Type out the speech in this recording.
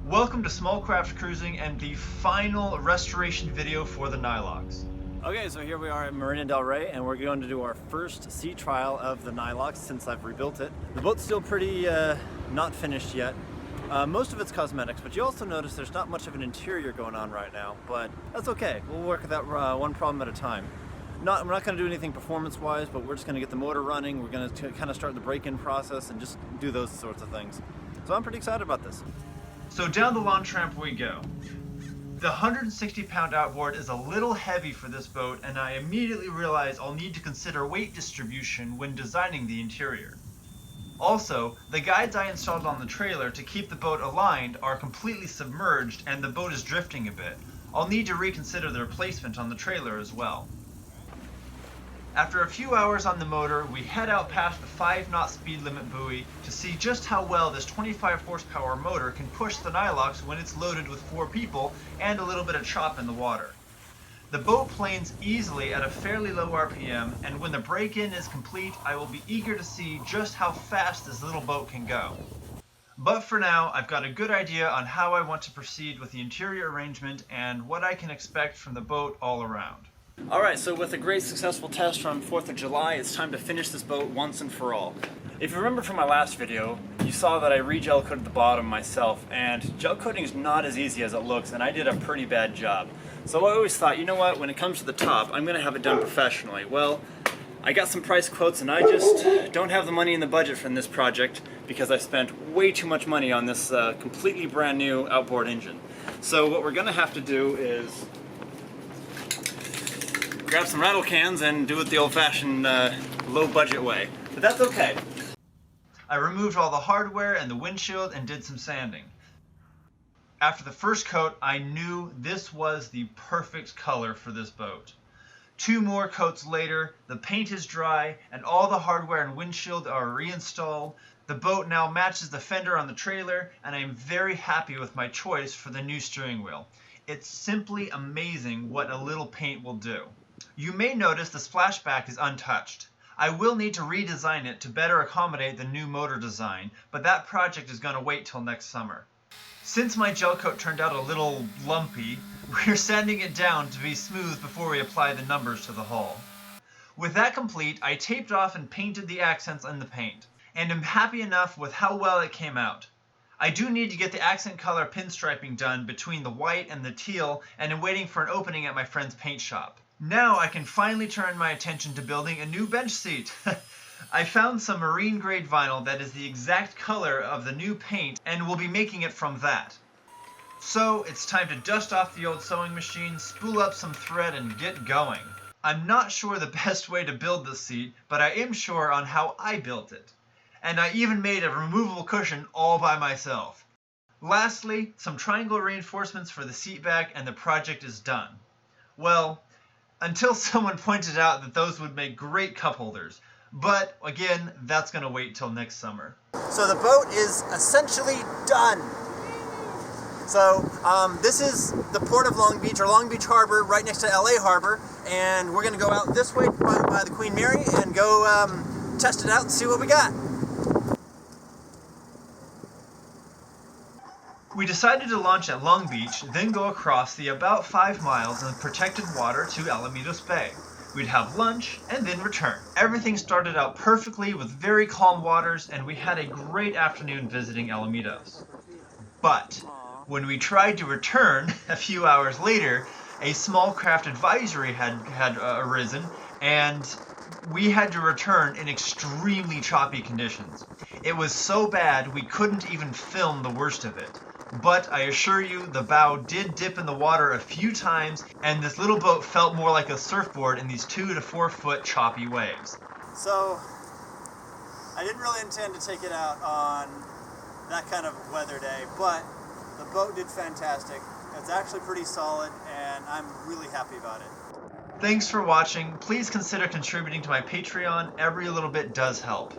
Welcome to Small Craft Cruising and the final restoration video for the Nylox. Okay, so here we are at Marina del Rey and we're going to do our first sea trial of the Nylox since I've rebuilt it. The boat's still pretty not finished yet. Most of it's cosmetics, but you also notice there's not much of an interior going on right now, but that's okay. We'll work with that one problem at a time. We're not going to do anything performance-wise, but we're just going to get the motor running. We're going to kind of start the break-in process and just do those sorts of things. So I'm pretty excited about this. So down the launch ramp we go. The 160-pound outboard is a little heavy for this boat, and I immediately realize I'll need to consider weight distribution when designing the interior. Also, the guides I installed on the trailer to keep the boat aligned are completely submerged and the boat is drifting a bit. I'll need to reconsider their placement on the trailer as well. After a few hours on the motor, we head out past the 5-knot speed limit buoy to see just how well this 25 horsepower motor can push the Nylox when it's loaded with 4 people and a little bit of chop in the water. The boat planes easily at a fairly low RPM, and when the break-in is complete, I will be eager to see just how fast this little boat can go. But for now, I've got a good idea on how I want to proceed with the interior arrangement and what I can expect from the boat all around. Alright, so with a great successful test on 4th of July, it's time to finish this boat once and for all. If you remember from my last video, you saw that I re-gel coated the bottom myself, and gel coating is not as easy as it looks, and I did a pretty bad job. So I always thought, you know what, when it comes to the top, I'm going to have it done professionally. Well, I got some price quotes, and I just don't have the money in the budget for this project because I spent way too much money on this completely brand new outboard engine. So what we're going to have to do is grab some rattle cans and do it the old-fashioned low-budget way. But that's okay. I removed all the hardware and the windshield and did some sanding. After the first coat, I knew this was the perfect color for this boat. 2 more coats later, the paint is dry and all the hardware and windshield are reinstalled. The boat now matches the fender on the trailer, and I am very happy with my choice for the new steering wheel. It's simply amazing what a little paint will do. You may notice the splashback is untouched. I will need to redesign it to better accommodate the new motor design, but that project is going to wait till next summer. Since my gel coat turned out a little lumpy, we're sanding it down to be smooth before we apply the numbers to the hull. With that complete, I taped off and painted the accents in the paint, and am happy enough with how well it came out. I do need to get the accent color pinstriping done between the white and the teal, and am waiting for an opening at my friend's paint shop. Now I can finally turn my attention to building a new bench seat. I found some marine grade vinyl that is the exact color of the new paint and will be making it from that. So it's time to dust off the old sewing machine, spool up some thread and get going. I'm not sure the best way to build this seat, but I am sure on how I built it. And I even made a removable cushion all by myself. Lastly, some triangle reinforcements for the seat back and the project is done. Well, until someone pointed out that those would make great cup holders. But again, that's going to wait till next summer. So the boat is essentially done. So this is the port of Long Beach, or Long Beach Harbor, right next to LA Harbor. And we're going to go out this way by the Queen Mary and go test it out and see what we got. We decided to launch at Long Beach, then go across the about 5 miles in protected water to Alamitos Bay. We'd have lunch and then return. Everything started out perfectly with very calm waters, and we had a great afternoon visiting Alamitos. But when we tried to return a few hours later, a small craft advisory had arisen, and we had to return in extremely choppy conditions. It was so bad we couldn't even film the worst of it. But I assure you, the bow did dip in the water a few times, and this little boat felt more like a surfboard in these 2 to 4 foot choppy waves. So, I didn't really intend to take it out on that kind of weather day, but the boat did fantastic. It's actually pretty solid, and I'm really happy about it. Thanks for watching. Please consider contributing to my Patreon. Every little bit does help.